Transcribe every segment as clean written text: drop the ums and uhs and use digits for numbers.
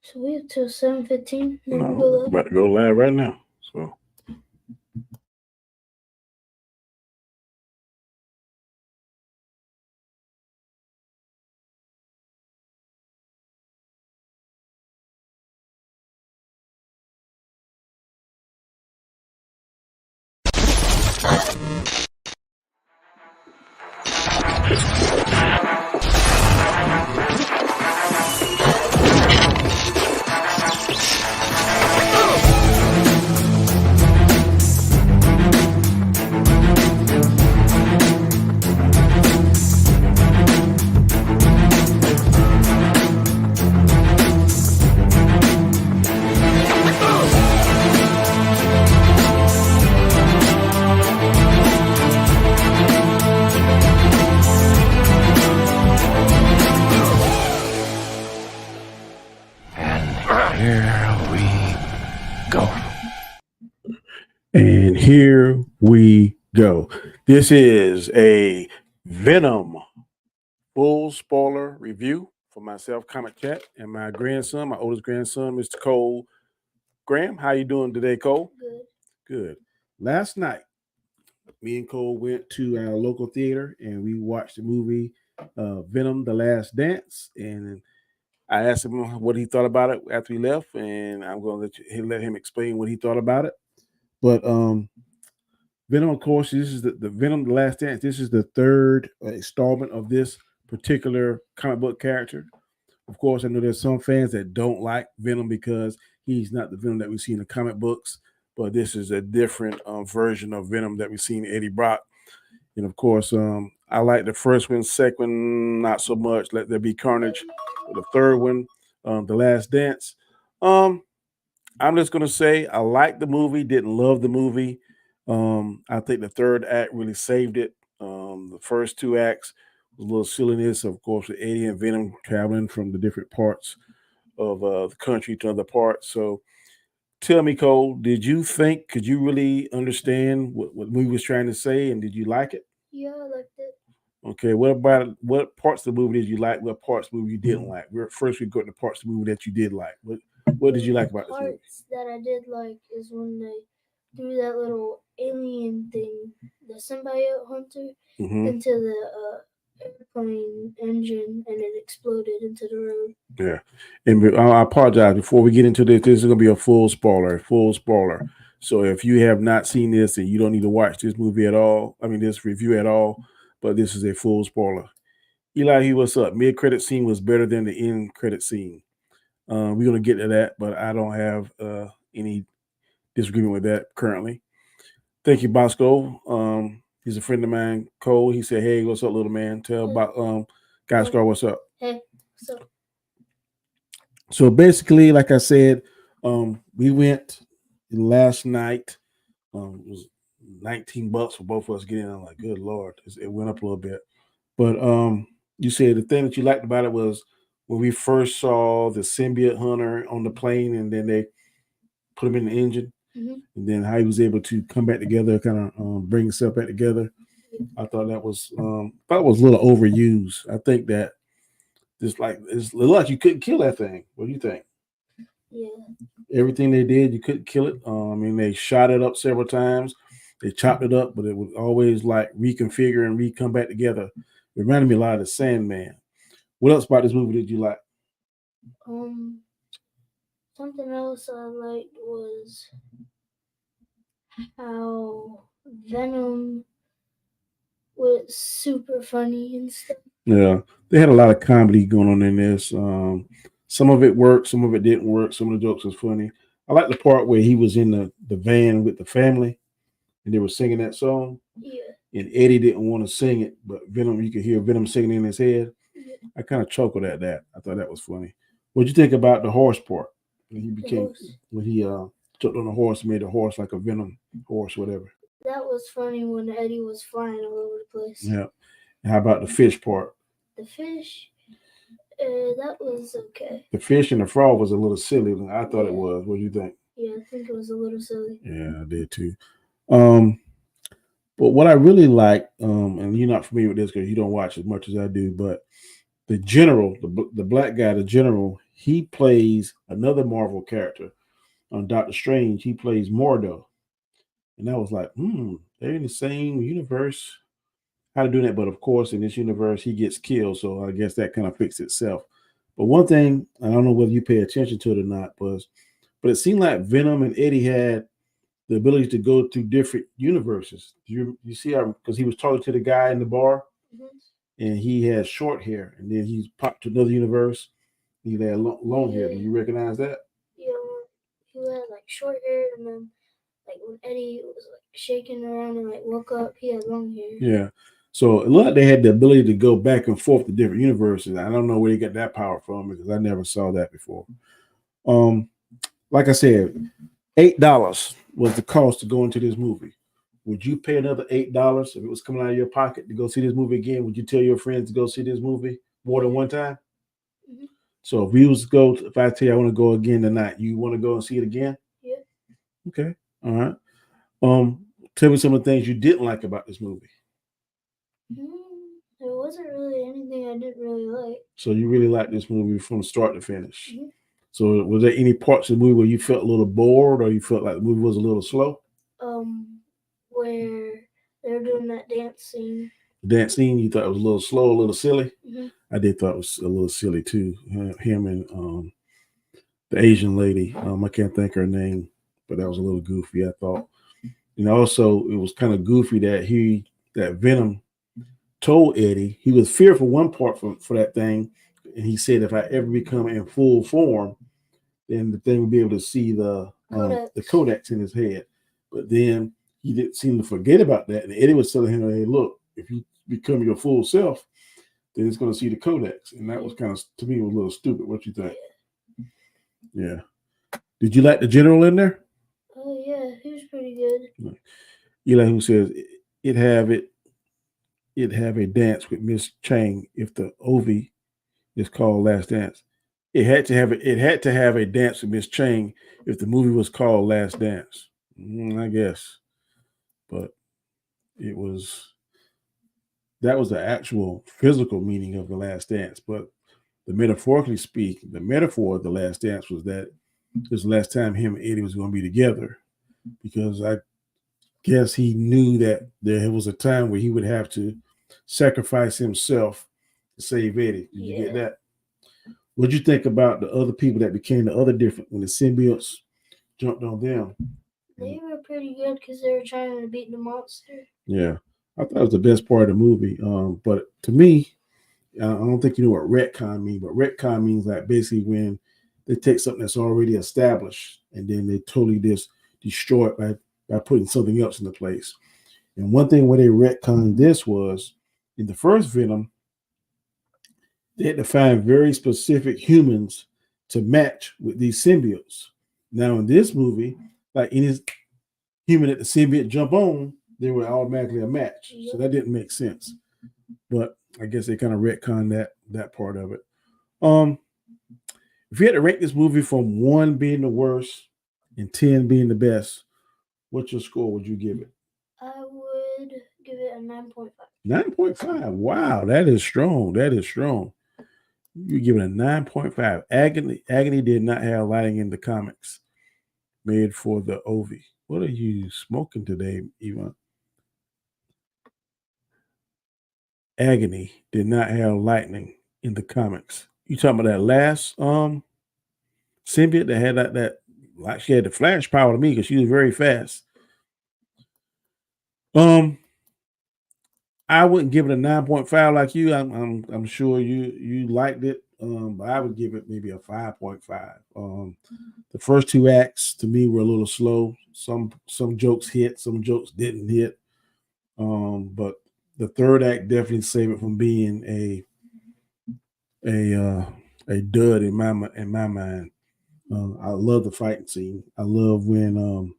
So we have till 7:15. No, we're about to go live right now. So. And here we go. This is a Venom full spoiler review for myself, Comic Chat, and my grandson, my oldest grandson, Mr. Cole Graham. How you doing today, Cole? Good. Good. Last night, me and Cole went to our local theater and we watched the movie Venom: The Last Dance. And I asked him what he thought about it after he left, and I'm going to let him explain what he thought about it. But Venom, of course, this is the Venom: The Last Dance. This is the third installment of this particular comic book character. Of course, I know there's some fans that don't like Venom because he's not the Venom that we see in the comic books, but this is a different version of Venom that we see in Eddie Brock. And of course, I like the first one, second one, not so much. Let There Be Carnage. The third one, The Last Dance. I'm just gonna say I liked the movie, didn't love the movie. I think the third act really saved it. The first two acts was a little silliness, of course, with Eddie and Venom traveling from the different parts of the country to other parts. So tell me, Cole, could you really understand what the movie was trying to say, and did you like it? Yeah, I liked it. Okay, what parts of the movie did you like? What parts of the movie you didn't like? First, we go to the parts of the movie that you did like. What did you like about this movie? Parts that I did like is when they do that little alien thing, the symbiote hunter, into the airplane engine, and it exploded into the road. Yeah, and I apologize before we get into this. This is going to be a full spoiler. Full spoiler. So if you have not seen this, and you don't need to watch this movie at all, I mean this review at all, but this is a full spoiler. Eli, what's up? Mid credit scene was better than the end credit scene. We're gonna get to that, but I don't have any disagreement with that currently. Thank you, Basco. He's a friend of mine. Cole. He said, "Hey, what's up, little man? Tell about Gaiskar, what's up?" Hey, so So basically, like I said, we went last night. It was $19 for both of us getting in. I'm like, good lord, it went up a little bit. But you said the thing that you liked about it was when we first saw the symbiote hunter on the plane, and then they put him in the engine, and then how he was able to come back together, kind of bring himself back together. I thought that was a little overused. I think that it's like you couldn't kill that thing. What do you think? Yeah. Everything they did, you couldn't kill it. I mean, they shot it up several times. They chopped it up, but it would always like reconfigure and come back together. It reminded me a lot of the Sandman. What else about this movie did you like? Something else I liked was how Venom was super funny and stuff. Yeah, they had a lot of comedy going on in this. Some of it worked, some of it didn't work. Some of the jokes was funny. I like the part where he was in the van with the family and they were singing that song. Yeah. And Eddie didn't want to sing it, but Venom, you could hear Venom singing in his head. Yeah. I kind of chuckled at that. I thought that was funny. What'd you think about the horse part? When he jumped on the horse and made the horse like a Venom horse, whatever. That was funny when Eddie was flying all over the place. Yeah. And how about the fish part? The fish, that was okay. The fish and the frog was a little silly. I thought it was. What do you think? Yeah, I think it was a little silly. Yeah, I did too. But what I really like, and you're not familiar with this because you don't watch as much as I do, but the general, the black guy, the general, he plays another Marvel character on Doctor Strange. He plays Mordo. And I was like, they're in the same universe. How to do that? But of course, in this universe, he gets killed. So I guess that kind of fixed itself. But one thing, I don't know whether you pay attention to it or not, but it seemed like Venom and Eddie had the ability to go through different universes. You see how, because he was talking to the guy in the bar, and he had short hair, and then he popped to another universe. He had long hair. Do you recognize that? Yeah, he had like short hair, and then like when Eddie was like shaking around and like woke up, he had long hair. Yeah. So it looked like they had the ability to go back and forth to different universes. I don't know where they got that power from because I never saw that before. Like I said, $8 was the cost to go into this movie. Would you pay another $8 if it was coming out of your pocket to go see this movie again? Would you tell your friends to go see this movie more than one time? Mm-hmm. So if we was to go, if I tell you I want to go again tonight, you want to go and see it again? Yeah. Okay. All right. Tell me some of the things you didn't like about this movie. There wasn't really anything I didn't really like. So you really liked this movie from start to finish. Mm-hmm. So was there any parts of the movie where you felt a little bored or you felt like the movie was a little slow? Where they were doing that dance scene. Dance scene, you thought it was a little slow, a little silly? Mm-hmm. I did thought it was a little silly too. Him and the Asian lady, I can't think her name, but that was a little goofy, I thought. And also it was kind of goofy that Venom told Eddie, he was fearful one part for that thing, and he said if I ever become in full form, then the thing would be able to see the codex in his head. But then he didn't seem to forget about that, and Eddie was telling him, "Hey, look, if you become your full self, then it's going to see the codex." And that was kind of, to me, was a little stupid. What you think? Yeah. Did you like the general in there? Oh yeah, he was pretty good. Eli, who says it have a dance with Miss Chang if the OV is called Last Dance. It had to have a dance with Miss Chang if the movie was called Last Dance. I guess, but that was the actual physical meaning of the Last Dance. But the metaphorically speaking, the metaphor of the Last Dance was that it was the last time him and Eddie was going to be together, because I guess he knew that there was a time where he would have to sacrifice himself to save Eddie. Did you get that? What'd you think about the other people that became the other different when the symbiotes jumped on them? They were pretty good because they were trying to beat the monster. Yeah, I thought it was the best part of the movie. But to me, I don't think you know what retcon means, but retcon means like basically when they take something that's already established and then they totally just destroy it by putting something else into place. And one thing where they retconned this was in the first Venom, they had to find very specific humans to match with these symbiotes. Now in this movie, like any human that the symbiote jump on, they were automatically a match. So that didn't make sense. But I guess they kind of retconned that part of it. If you had to rank this movie from 1 being the worst and 10 being the best, what's your score would you give it? I would give it a 9.5. 9.5. Wow, that is strong. That is strong. You give it a 9.5. Agony did not have lighting in the comics made for the OV. What are you smoking today, Ivan? Agony did not have lightning in the comics. You talking about that last symbiote that had that like she had the flash power to me because she was very fast. I wouldn't give it a 9.5 like you. I'm sure you liked it. But I would give it maybe a 5.5. The first 2 acts to me were a little slow. Some jokes hit, some jokes didn't hit. But the third act definitely saved it from being a dud in my mind. I love the fighting scene. I love when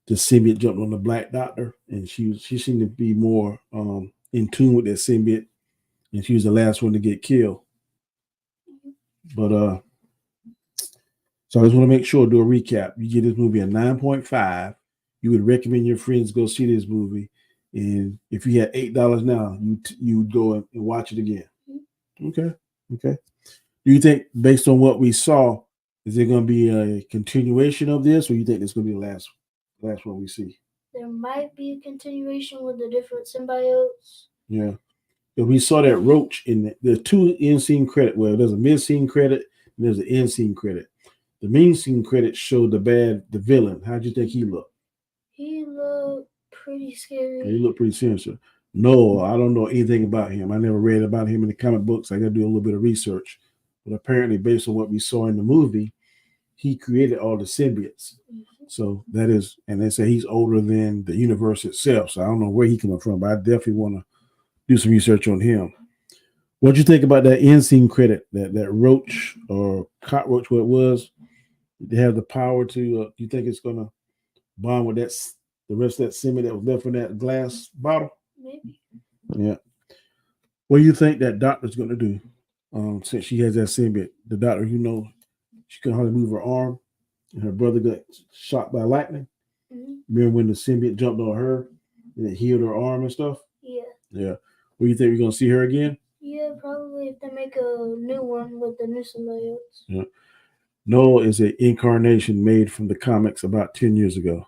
the symbiote jumped on the Black Doctor, and she seemed to be more in tune with that symbiote, and she was the last one to get killed. But so I just want to make sure, do a recap. You give this movie a 9.5. You would recommend your friends go see this movie, and if you had $8 now, you would go and watch it again. Okay. Okay. Do you think, based on what we saw, is there going to be a continuation of this, or you think it's going to be the last one we see? There might be a continuation with the different symbiotes. Yeah. If we saw that roach in there's two end scene credit. Well, there's a mid scene credit and there's an end scene credit. The main scene credit showed the villain. How'd you think he looked? He looked pretty scary. He looked pretty sinister. No, I don't know anything about him. I never read about him in the comic books. I got to do a little bit of research. But apparently, based on what we saw in the movie, he created all the symbiotes. Mm-hmm. So that is, and they say he's older than the universe itself. So I don't know where he coming from, but I definitely want to do some research on him. What'd you think about that end scene credit? That roach or cockroach, what it was? They have the power to. You think it's gonna bond with the rest of that symbiote that was left in that glass bottle? Maybe. Yeah. What do you think that doctor's gonna do? Since she has that symbiote, the doctor, she can hardly move her arm, and her brother got shot by lightning. Mm-hmm. Remember when the symbiote jumped on her and it healed her arm and stuff? Yeah. Yeah. What do you think, we're gonna see her again? Yeah, probably if they make a new one with the new symbiotes. Yeah. Noah is an incarnation made from the comics about 10 years ago.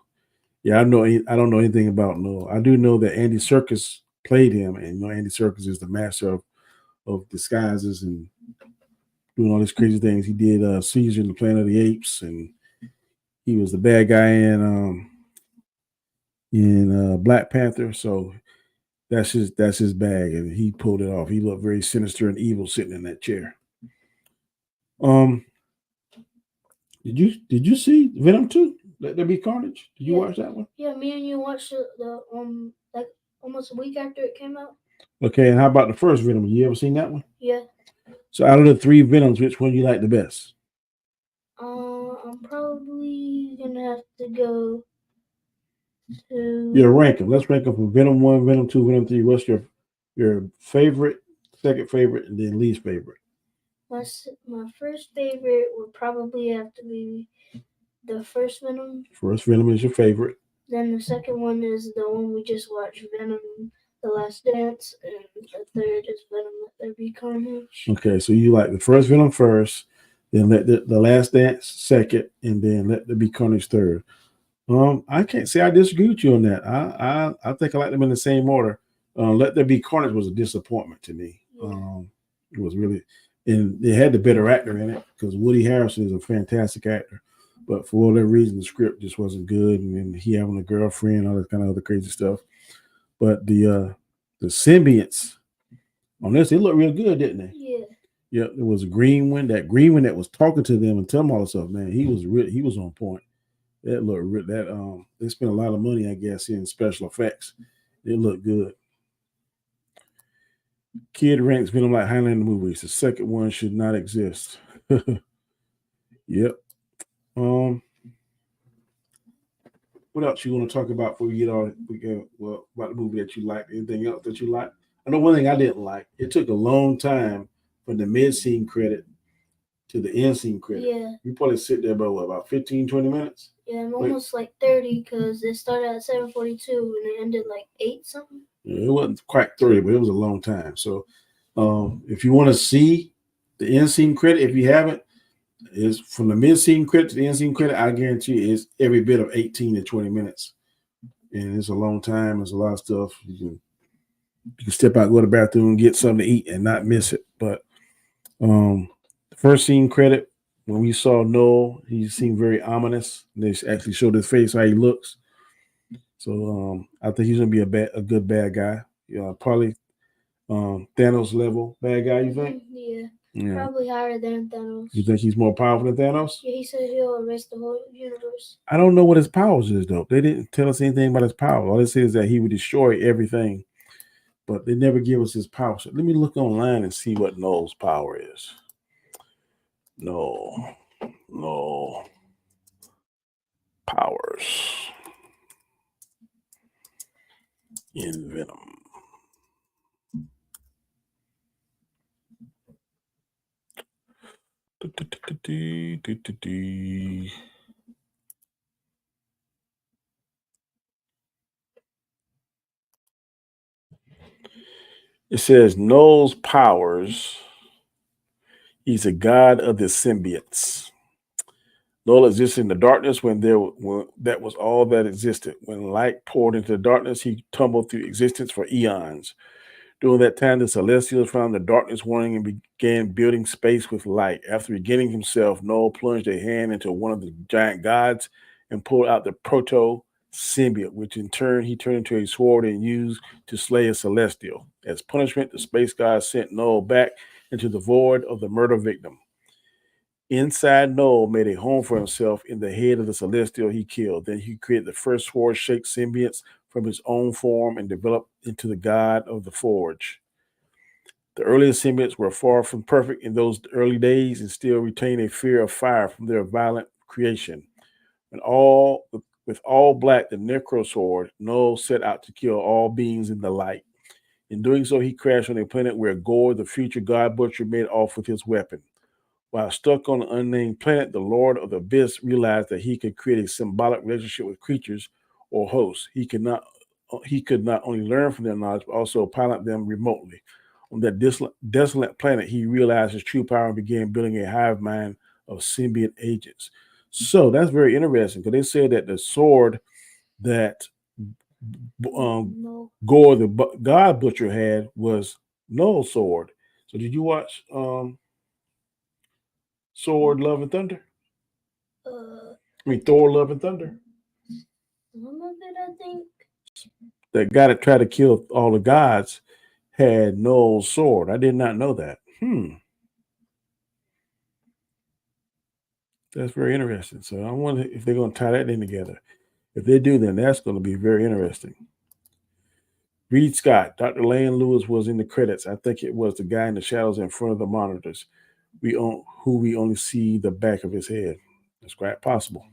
Yeah, I don't know anything about Noah. I do know that Andy Serkis played him, and Andy Serkis is the master of disguises and doing all these crazy things. He did Caesar in the Planet of the Apes, and he was the bad guy in Black Panther. So that's his bag, and he pulled it off. He looked very sinister and evil sitting in that chair. Did you see Venom 2? Let There Be Carnage? Did you watch that one? Yeah, me and you watched the like almost a week after it came out. Okay, and how about the first Venom? You ever seen that one? Yeah. So out of the three Venoms, which one you like the best? I'm probably gonna have to go to. Yeah, rank them. Let's rank them from Venom 1, Venom 2, Venom 3. What's your favorite, second favorite, and then least favorite? My first favorite would probably have to be the first Venom. First Venom is your favorite. Then the second one is the one we just watched, Venom: The Last Dance, and the third is Venom: Let There Be Carnage. Okay, so you like the first Venom first, then Let the Last Dance second, and then Let There Be Carnage third. I can't say I disagree with you on that. I think I like them in the same order. Let There Be Carnage was a disappointment to me. Yeah. It was really, and they had the better actor in it because Woody Harrelson is a fantastic actor. But for whatever reason, the script just wasn't good, and then he having a girlfriend, all that kind of other crazy stuff. But the symbiotes on this, they looked real good, didn't they? Yeah. Yeah, there was a green one. That green one that was talking to them and telling them all this stuff, man, he was on point. That looked they spent a lot of money, I guess, in special effects. It looked good. Kid ranks Venom like Highlander movies. The second one should not exist. Yep. What else you want to talk about before we get about the movie that you like? Anything else that you like? I know one thing I didn't like. It took a long time from the mid scene credit to the end scene credit. Yeah. You probably sit there about 15, 20 minutes. Yeah, I'm almost like 30 because it started at 7:42 and it ended like 8 something. Yeah, it wasn't quite 30, but it was a long time. So if you want to see the end scene credit, if you haven't, is from the mid scene credit to the end scene credit, I guarantee it's every bit of 18 to 20 minutes. And it's a long time. There's a lot of stuff. You can step out, go to the bathroom, get something to eat, and not miss it. But the first scene credit, when we saw Noel, he seemed very ominous. They actually showed his face, how he looks. So I think he's gonna be a good bad guy. Probably Thanos level bad guy. You think? Yeah. Probably higher than Thanos. You think he's more powerful than Thanos? Yeah, he said he'll erase the whole universe. I don't know what his powers is though. They didn't tell us anything about his power. All they said is that he would destroy everything, but they never give us his power. So let me look online and see what Noel's power is. No powers in Venom. It says Noel's powers He's a god of the symbiotes. Null existed in the darkness when that was all that existed. When light poured into the darkness, he tumbled through existence for eons. During that time, the Celestials found the darkness warning and began building space with light. After beginning himself, Null plunged a hand into one of the giant gods and pulled out the proto-symbiote, which in turn he turned into a sword and used to slay a Celestial. As punishment, the space god sent Null back into the void of the murder victim. Inside, Null made a home for himself in the head of the Celestial he killed. Then he created the first sword-shaped symbionts from his own form and developed into the god of the Forge. The earliest symbiotes were far from perfect in those early days and still retained a fear of fire from their violent creation. With all black, the Necrosword, Null set out to kill all beings in the light. In doing so, he crashed on a planet where Gore, the future god butcher, made off with his weapon. While stuck on an unnamed planet, the Lord of the Abyss realized that he could create a symbolic relationship with creatures or hosts. He could not only learn from their knowledge, but also pilot them remotely. On that desolate planet, he realized his true power and began building a hive mind of symbiote agents. So that's very interesting because they said that the sword that Gore, the God Butcher, had was Null's sword. So did you watch Sword, Love, and Thunder? Thor, Love, and Thunder. Some of it, I think. That guy that tried to kill all the gods had Null's sword. I did not know that. That's very interesting. So I wonder if they're going to tie that in together. If they do, then that's going to be very interesting. Reed Scott, Dr. Lane Lewis was in the credits. I think it was the guy in the shadows in front of the monitors, who we only see the back of his head. It's quite possible.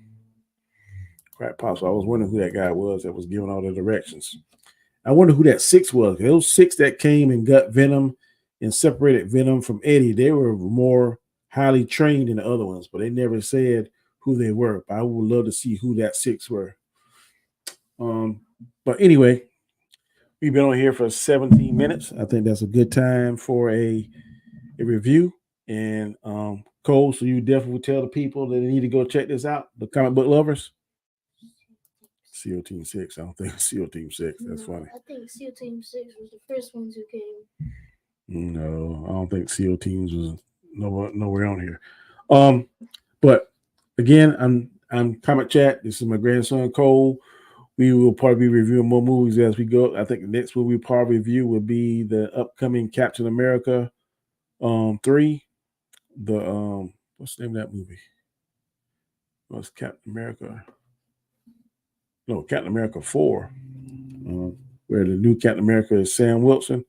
Quite possible. I was wondering who that guy was that was giving all the directions. I wonder who that 6 was. Those 6 that came and got Venom and separated Venom from Eddie, they were more highly trained than the other ones, but they never said who they were. But I would love to see who that 6 were. But anyway, we've been on here for 17 minutes. I think that's a good time for a review. And Cole, so you definitely tell the people that they need to go check this out, the comic book lovers. SEAL Team 6. I don't think SEAL Team 6. That's funny. I think SEAL Team 6 was the first ones who came. No, I don't think SEAL Teams was nowhere on here. But again, I'm Comic Chat. This is my grandson Cole. We will probably be reviewing more movies as we go. I think the next movie we'll probably review will be the upcoming Captain America 3. The what's the name of that movie? What's Captain America? No, Captain America 4. Where the new Captain America is Sam Wilson.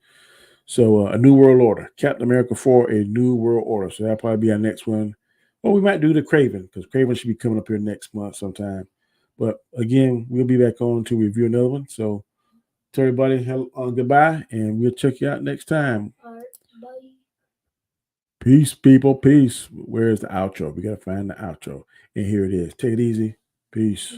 So A New World Order. Captain America 4, A New World Order. So that'll probably be our next one. Or we might do the Craven, because Craven should be coming up here next month sometime. But again, we'll be back on to review another one. So to everybody, goodbye, and we'll check you out next time. All right, bye. Peace, people. Peace. Where's the outro? We got to find the outro. And here it is. Take it easy. Peace.